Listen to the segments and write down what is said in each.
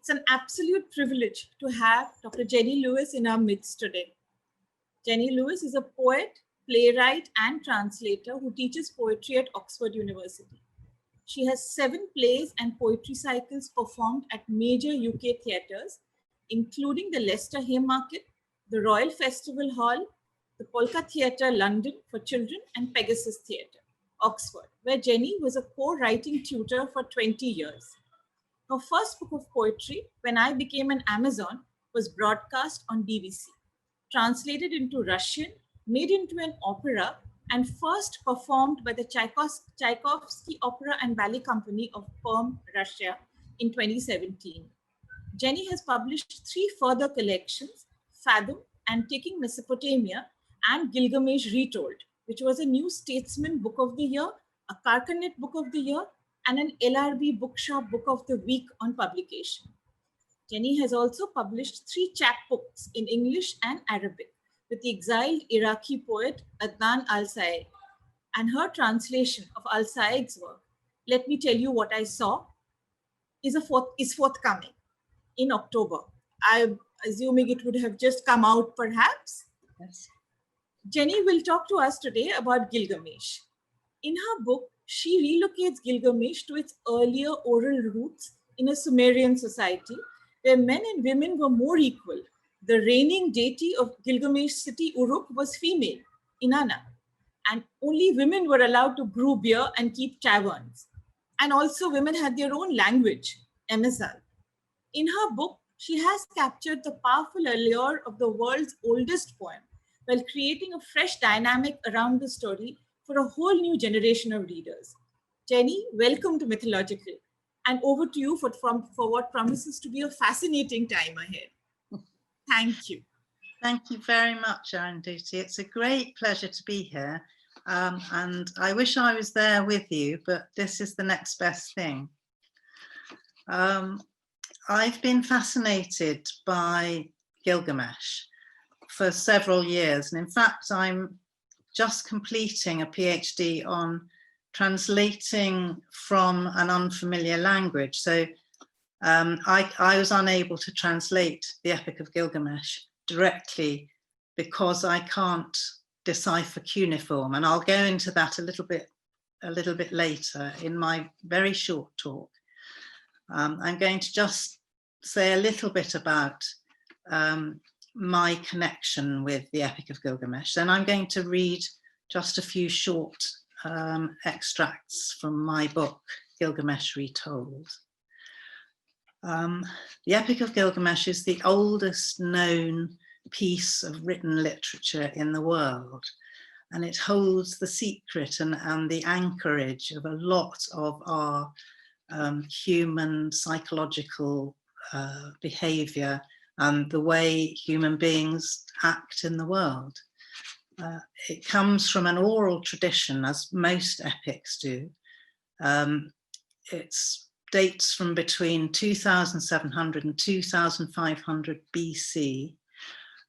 It's an absolute privilege to have Dr. Jenny Lewis in our midst today. Jenny Lewis is a poet, playwright, and translator who teaches poetry at Oxford University. She has 7 plays and poetry cycles performed at major UK theatres, including the Leicester Haymarket, the Royal Festival Hall, the Polka Theatre London for children, and Pegasus Theatre, Oxford, where Jenny was a co-writing tutor for 20 years. Her first book of poetry, When I Became an Amazon, was broadcast on BBC, translated into Russian, made into an opera, and first performed by the Tchaikovsky Opera and Ballet Company of Perm, Russia in 2017. Jenny has published 3 further collections, Fathom and Taking Mesopotamia, and Gilgamesh Retold, which was a New Statesman Book of the Year, a Carcanet Book of the Year, and an LRB Bookshop Book of the Week on publication. Jenny has also published 3 chapbooks in English and Arabic with the exiled Iraqi poet Adnan Al-Saeed, and her translation of Al-Saeed's work, Let Me Tell You What I Saw, is forthcoming in October. I'm assuming it would have just come out perhaps. Yes. Jenny will talk to us today about Gilgamesh. In her book, she relocates Gilgamesh to its earlier oral roots in a Sumerian society where men and women were more equal. The reigning deity of Gilgamesh city, Uruk, was female, Inanna, and only women were allowed to brew beer and keep taverns. And also women had their own language, Emezal. In her book, she has captured the powerful allure of the world's oldest poem while creating a fresh dynamic around the story for a whole new generation of readers. Jenny, welcome to MythoLogical, and over to you for what promises to be a fascinating time ahead. Thank you. Thank you very much, Arundhati. It's a great pleasure to be here. And I wish I was there with you, but this is the next best thing. I've been fascinated by Gilgamesh for several years. And in fact, I'm just completing a PhD on translating from an unfamiliar language. So I was unable to translate the Epic of Gilgamesh directly because I can't decipher cuneiform, and I'll go into that a little bit later in my very short talk. I'm going to just say a little bit about my connection with the Epic of Gilgamesh. Then I'm going to read just a few short extracts from my book, Gilgamesh Retold. The Epic of Gilgamesh is the oldest known piece of written literature in the world, and it holds the secret and the anchorage of a lot of our human psychological behavior and the way human beings act in the world. It comes from an oral tradition, as most epics do. It dates from between 2700 and 2500 BC.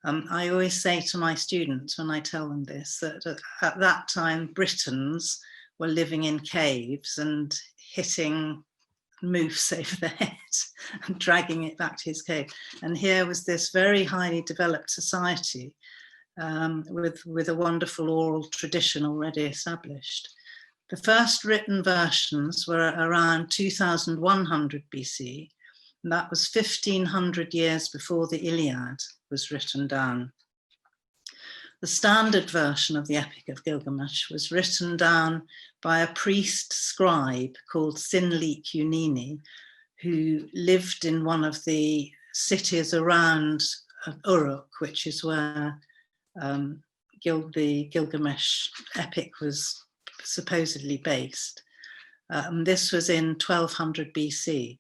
I always say to my students when I tell them this, that at that time Britons were living in caves and hitting moose over the head and dragging it back to his cave. And here was this very highly developed society with a wonderful oral tradition already established. The first written versions were around 2100 BC, and that was 1500 years before the Iliad was written down. The standard version of the Epic of Gilgamesh was written down by a priest scribe called Sinlik Unini, who lived in one of the cities around Uruk, which is where the Gilgamesh epic was supposedly based. This was in 1200 BC.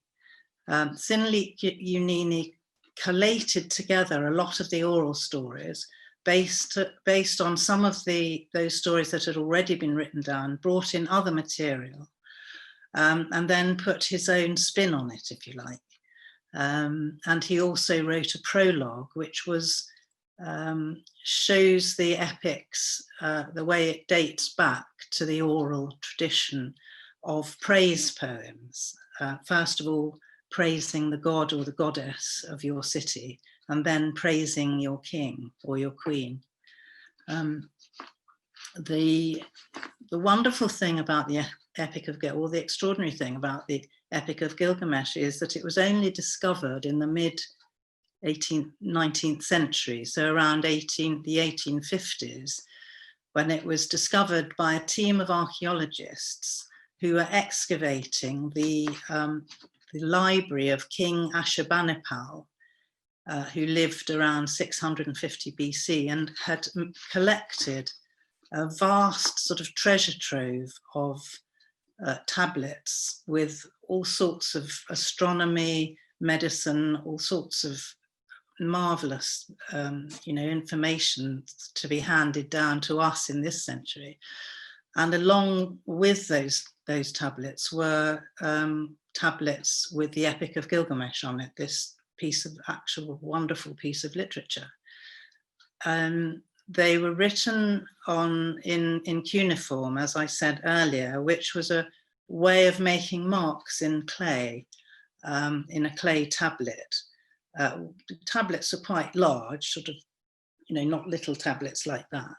Sinlik Unini collated together a lot of the oral stories based on some of those stories that had already been written down, brought in other material, and then put his own spin on it, if you like. And he also wrote a prologue, which was shows the epics, the way it dates back to the oral tradition of praise poems. First of all, praising the god or the goddess of your city, and then praising your king or your queen. The wonderful thing about the Epic of Gilgamesh, or the extraordinary thing about the Epic of Gilgamesh, is that it was only discovered in the mid 19th century, so around the 1850s, when it was discovered by a team of archaeologists who were excavating the library of King Ashurbanipal, who lived around 650 BC and had collected a vast sort of treasure trove of tablets with all sorts of astronomy, medicine, all sorts of marvelous, information to be handed down to us in this century. And along with those tablets were tablets with the Epic of Gilgamesh on it, this piece of actual wonderful piece of literature. They were written in cuneiform, as I said earlier, which was a way of making marks in clay, in a clay tablet. Tablets are quite large, sort of, not little tablets like that.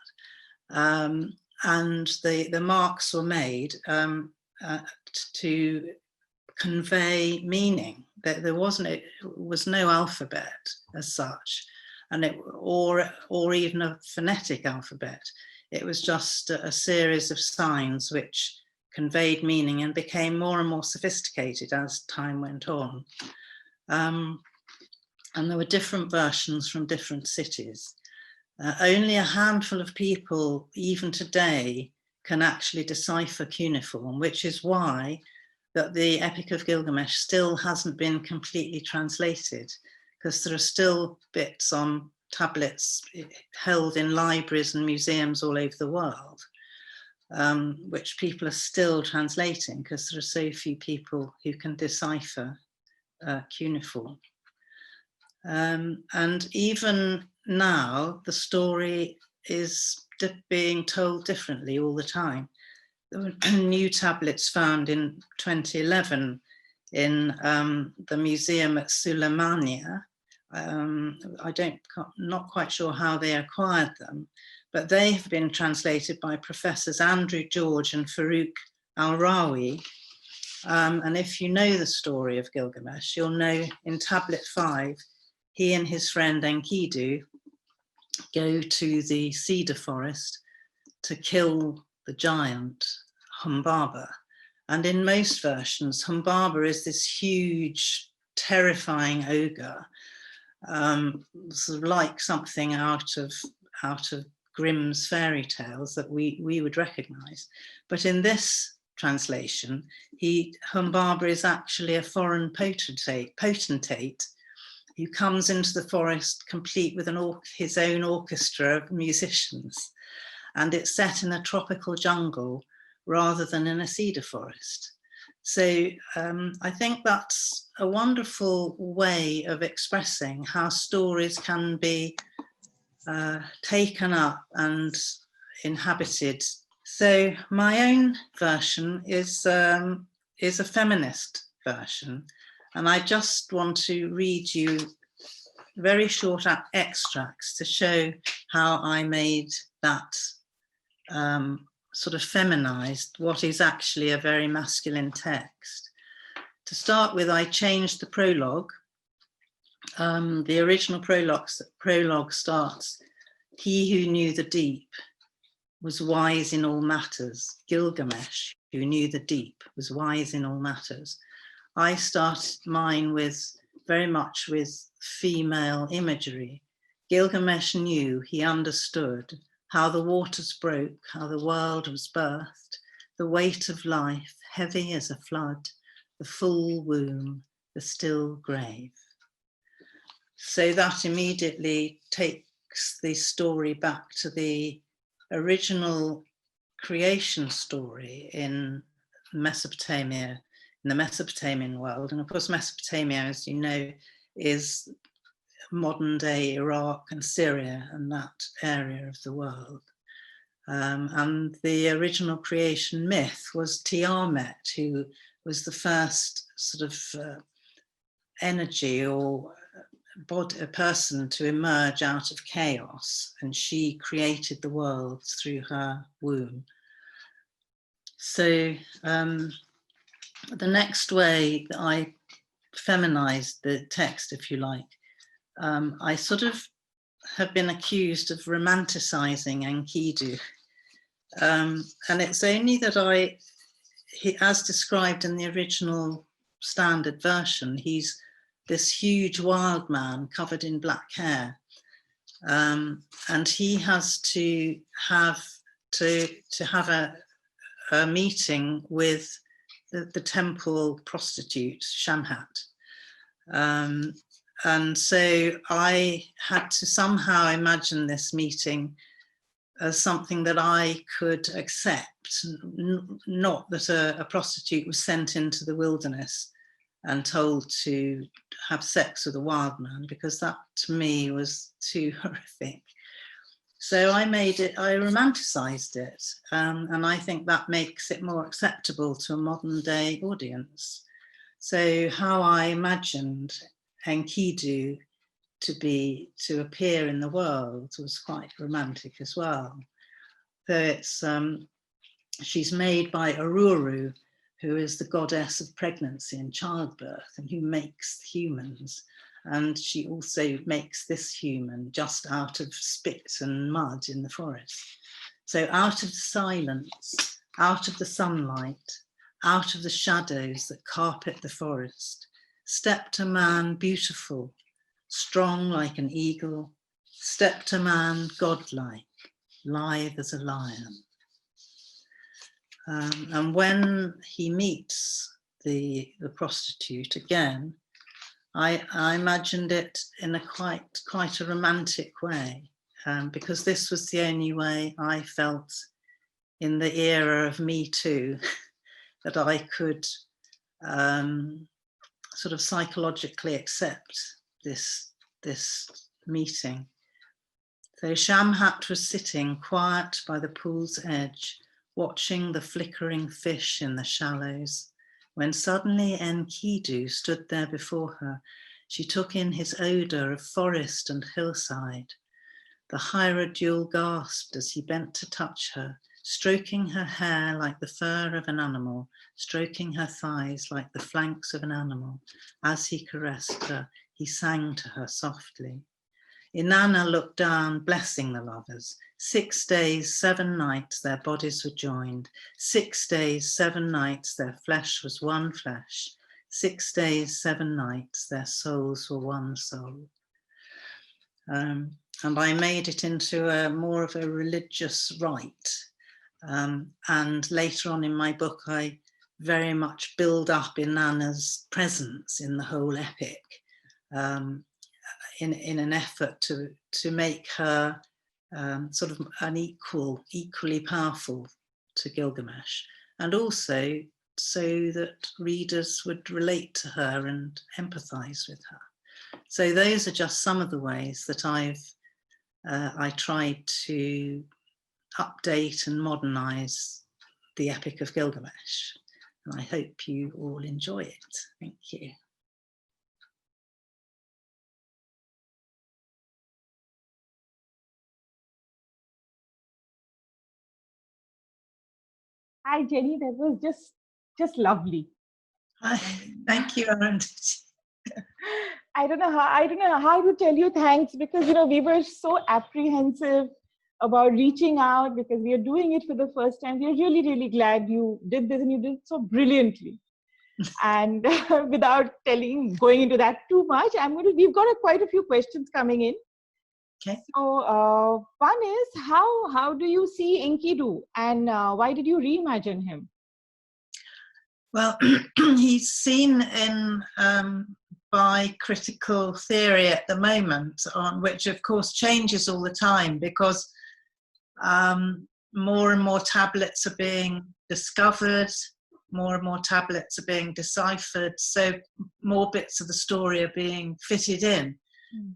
And the marks were made to convey meaning. There was no alphabet as such, or even a phonetic alphabet. It was just a series of signs which conveyed meaning and became more and more sophisticated as time went on. And there were different versions from different cities. Only a handful of people, even today, can actually decipher cuneiform, which is why that the Epic of Gilgamesh still hasn't been completely translated, because there are still bits on tablets held in libraries and museums all over the world, which people are still translating because there are so few people who can decipher cuneiform. And even now, the story is being told differently all the time. There were new tablets found in 2011 in the museum at Suleimania. Not quite sure how they acquired them, but they have been translated by Professors Andrew George and Farouk Al-Rawi. And if you know the story of Gilgamesh, you'll know in Tablet 5, he and his friend Enkidu go to the cedar forest to kill the giant Humbaba. And in most versions, Humbaba is this huge, terrifying ogre, sort of like something out of Grimm's fairy tales that we would recognize. But in this translation, Humbaba is actually a foreign potentate who comes into the forest complete with his own orchestra of musicians. And it's set in a tropical jungle rather than in a cedar forest. So I think that's a wonderful way of expressing how stories can be taken up and inhabited. So my own version is a feminist version. And I just want to read you very short extracts to show how I made that sort of feminized what is actually a very masculine text. To start with, I changed the prologue. The original prologue starts, "He who knew the deep was wise in all matters." Gilgamesh, who knew the deep, was wise in all matters. I started mine very much with female imagery. Gilgamesh knew, he understood how the waters broke, how the world was birthed, the weight of life, heavy as a flood, the full womb, the still grave. So that immediately takes the story back to the original creation story in Mesopotamia, in the Mesopotamian world. And of course, Mesopotamia, as you know, is modern day Iraq and Syria and that area of the world. And the original creation myth was Tiamat, who was the first sort of energy or a person to emerge out of chaos, and she created the world through her womb. So the next way that I feminized the text, if you like, I sort of have been accused of romanticizing Enkidu. And it's only that as described in the original standard version, he's this huge wild man covered in black hair. And he has to have a meeting with the temple prostitute, Shamhat. And so I had to somehow imagine this meeting as something that I could accept, not that a prostitute was sent into the wilderness and told to have sex with a wild man, because that to me was too horrific. So I romanticized it, and I think that makes it more acceptable to a modern day audience. So how I imagined Enkidu to appear in the world was quite romantic as well. So it's she's made by Aruru, who is the goddess of pregnancy and childbirth, and who makes humans. And she also makes this human just out of spit and mud in the forest. So out of the silence, out of the sunlight, out of the shadows that carpet the forest, stepped a man beautiful, strong like an eagle, stepped a man godlike, lithe as a lion. And when he meets the prostitute again, I imagined it in a quite a romantic way, because this was the only way I felt in the era of Me Too that I could sort of psychologically accept this meeting. So Shamhat was sitting quiet by the pool's edge, watching the flickering fish in the shallows, when suddenly Enkidu stood there before her. She took in his odour of forest and hillside. The hierodule gasped as he bent to touch her, stroking her hair like the fur of an animal, stroking her thighs like the flanks of an animal. As he caressed her, he sang to her softly. Inanna looked down, blessing the lovers. 6 days, 7 nights, their bodies were joined. 6 days, 7 nights, their flesh was one flesh. 6 days, 7 nights, their souls were one soul. And I made it into more of a religious rite. And later on in my book, I very much build up Inanna's presence in the whole epic. In an effort to make her sort of an equally powerful to Gilgamesh, and also so that readers would relate to her and empathise with her. So those are just some of the ways that I tried to update and modernise the Epic of Gilgamesh, and I hope you all enjoy it. Thank you. Hi, Jenny. That was just lovely. Hi. Thank you, Arundhati. I don't know how to tell you thanks, because we were so apprehensive about reaching out, because we are doing it for the first time. We're really, really glad you did this, and you did it so brilliantly. And without going into that too much, we've got quite a few questions coming in. Okay. So one is, how do you see Enkidu, and why did you reimagine him? Well, he's seen in by critical theory at the moment, on which of course changes all the time, because more and more tablets are being discovered, more and more tablets are being deciphered, so more bits of the story are being fitted in.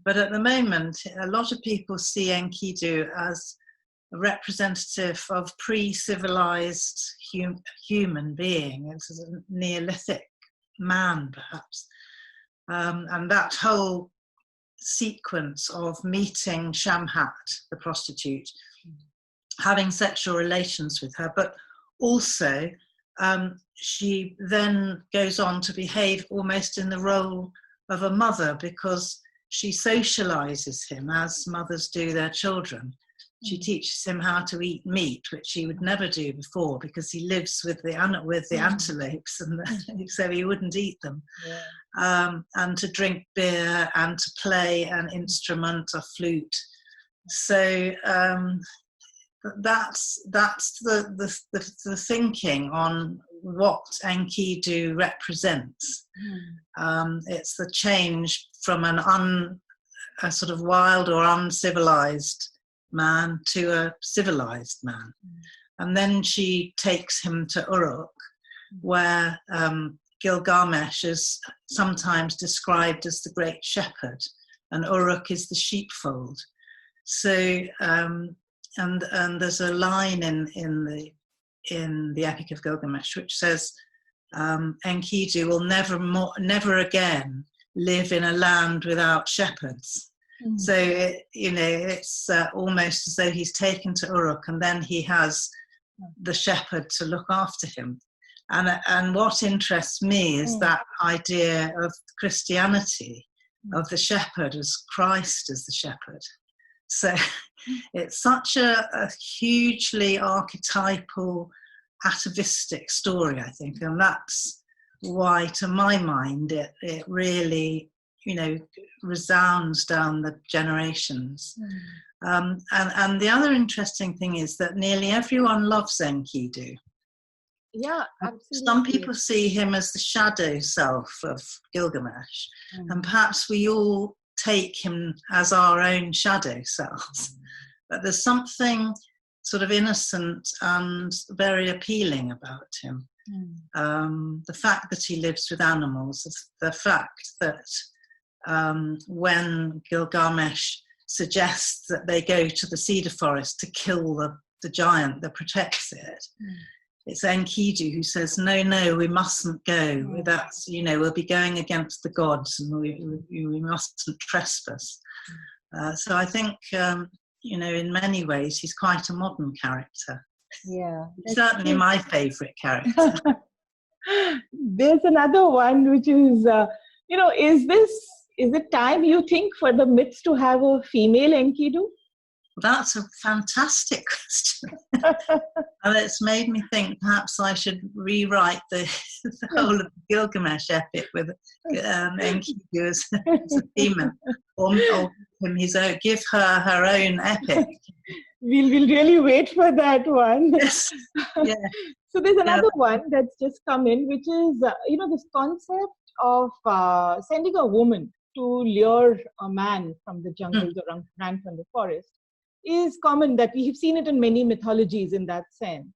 But at the moment, a lot of people see Enkidu as a representative of pre-civilized human being, as a Neolithic man, perhaps. And that whole sequence of meeting Shamhat, the prostitute, having sexual relations with her, but also she then goes on to behave almost in the role of a mother, because she socializes him as mothers do their children. She teaches him how to eat meat, which he would never do before, because he lives with the antelopes, and so he wouldn't eat them. And to drink beer and to play an instrument, a flute. So that's the thinking on what Enkidu represents. It's the change from a sort of wild or uncivilized man to a civilized man. And then she takes him to Uruk, where Gilgamesh is sometimes described as the great shepherd, and Uruk is the sheepfold. So and there's a line in the Epic of Gilgamesh which says Enkidu will never again live in a land without shepherds. So it's almost as though he's taken to Uruk, and then he has the shepherd to look after him. And what interests me is that idea of Christianity, of the shepherd as Christ as the shepherd. So it's such a hugely archetypal, atavistic story, I think, and that's why, to my mind, it really, resounds down the generations. And the other interesting thing is that nearly everyone loves Enkidu. Yeah, absolutely. Some people see him as the shadow self of Gilgamesh, and perhaps we all take him as our own shadow selves. But there's something sort of innocent and very appealing about him. The fact that he lives with animals, the fact that when Gilgamesh suggests that they go to the cedar forest to kill the giant that protects it, it's Enkidu who says, no, we mustn't go. That's, we'll be going against the gods, and we mustn't trespass. So I think, in many ways, he's quite a modern character. Yeah. Certainly my favourite character. There's another one, which is, is it time, you think, for the myths to have a female Enkidu? That's a fantastic question. And it's made me think perhaps I should rewrite the whole of the Gilgamesh epic with Enkidu as a female, or give her her own epic. We'll really wait for that one. Yes. Yeah. So there's another one that's just come in, which is, this concept of sending a woman to lure a man from the jungles or a man from the forest is common, that we have seen it in many mythologies in that sense.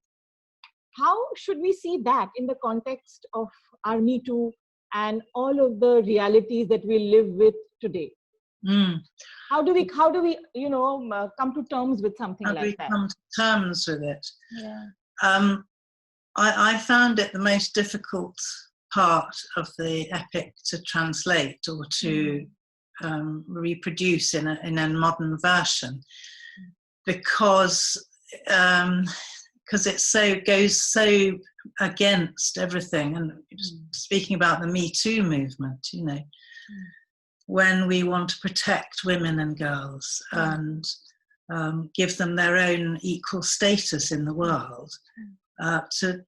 How should we see that in the context of our Me Too and all of the realities that we live with today? How do we come to terms with something like that? How do we come to terms with it? Yeah. I found it the most difficult part of the epic to translate or to reproduce in a modern version, because it goes so against everything. And speaking about the Me Too movement, when we want to protect women and girls and give them their own equal status in the world, to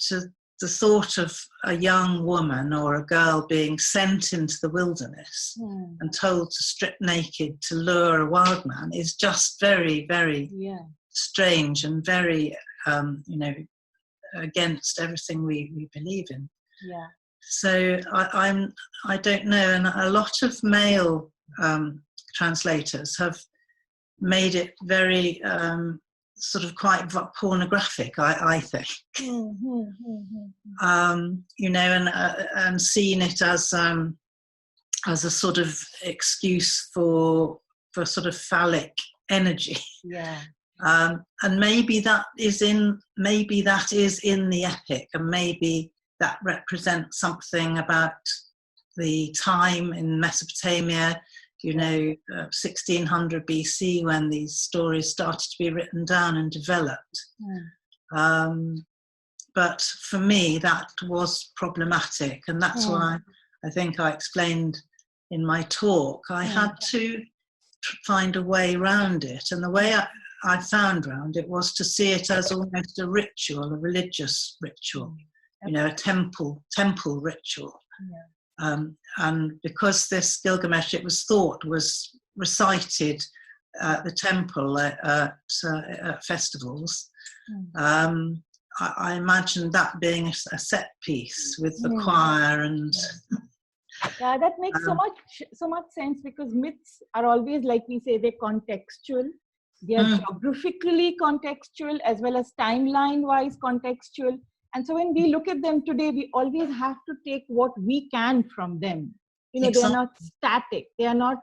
the thought of a young woman or a girl being sent into the wilderness and told to strip naked to lure a wild man is just very, very strange and very, against everything we believe in. Yeah. So I don't know, and a lot of male translators have made it very sort of quite pornographic, I think. And seen it as a sort of excuse for sort of phallic energy. Yeah. And maybe that is in the epic, and maybe that represents something about the time in Mesopotamia, 1600 BC, when these stories started to be written down and developed. But for me, that was problematic, and that's why I think I explained in my talk, I had to find a way around it, and the way I found around it was to see it as almost a ritual, a religious ritual, a temple ritual. And because this Gilgamesh, it was thought, was recited at the temple at festivals, I imagined that being a set piece with the choir and... Yeah, that makes so much sense, because myths are always, like we say, they're contextual. They are geographically contextual as well as timeline-wise contextual. And so when we look at them today, we always have to take what we can from them. They are not static. They are not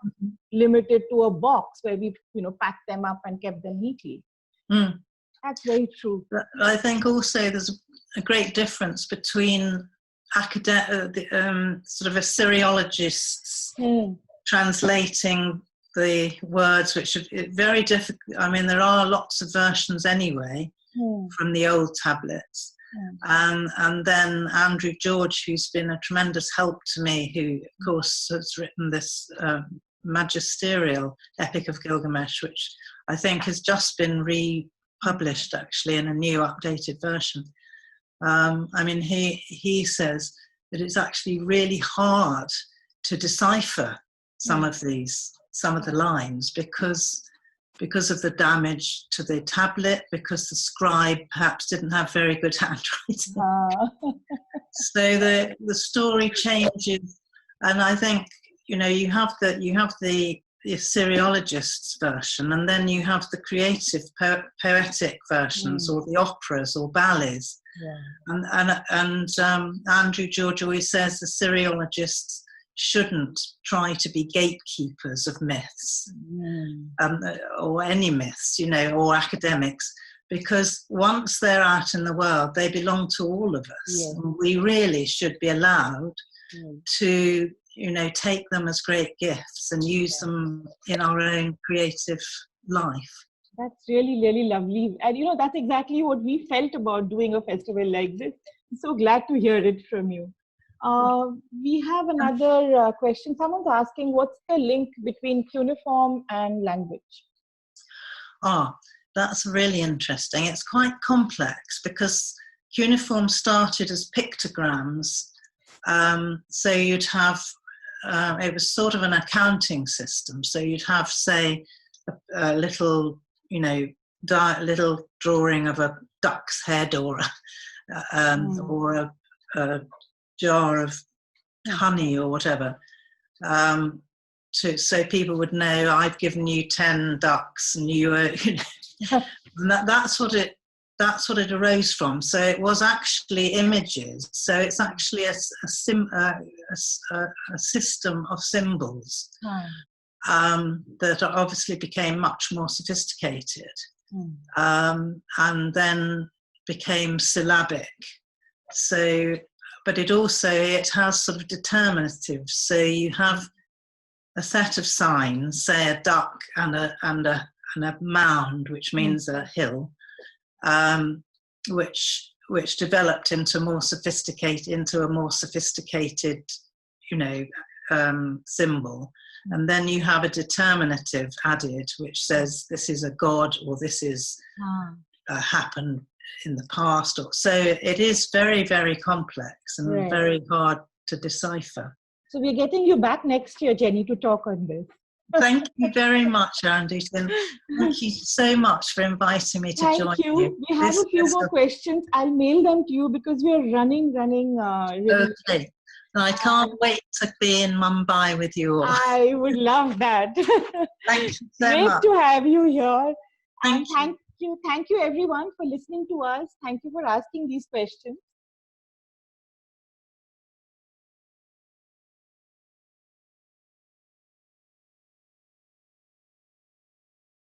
limited to a box where we, packed them up and kept them neatly. That's very true. But I think also there's a great difference between sort of Assyriologists translating the words, which are very difficult. I mean, there are lots of versions anyway from the old tablets. And then Andrew George, who's been a tremendous help to me, who, of course, has written this magisterial Epic of Gilgamesh, which I think has just been republished, actually, in a new updated version. I mean, he says that it's actually really hard to decipher some of the lines because of the damage to the tablet, because the scribe perhaps didn't have very good handwriting. So the story changes, and I think you have the Assyriologists version, and then you have the creative poetic versions, or the operas or ballets. And Andrew George always says the Assyriologists shouldn't try to be gatekeepers of myths, or any myths, or academics, because once they're out in the world, they belong to all of us. And we really should be allowed to, take them as great gifts and use them in our own creative life. That's really, really lovely. And, that's exactly what we felt about doing a festival like this. I'm so glad to hear it from you. We have another question. Someone's asking, what's the link between cuneiform and language? That's really interesting. It's quite complex, because cuneiform started as pictograms. So you'd have, it was sort of an accounting system. So you'd have, say, a little, little drawing of a duck's head, or a jar of honey or whatever, so people would know I've given you 10 ducks and you were, and that's what it arose from. So it was actually images. So it's actually a system of symbols that obviously became much more sophisticated, and then became syllabic. So, but it has sort of determinatives. So you have a set of signs, say a duck and a mound, which means a hill, which developed into a more sophisticated, symbol. And then you have a determinative added, which says this is a god, or this is happened in the past. So it is very, very complex and very hard to decipher. So we're getting you back next year, Jenny, to talk on this. Thank you very much, Andy. Thank you so much for inviting me to join you. Thank you. We have a few more questions. I'll mail them to you because we're running. Really. Okay. I can't wait to be in Mumbai with you all. I would love that. Thank you so much. Great to have you here. Thank you. Thank you everyone for listening to us. Thank you for asking these questions.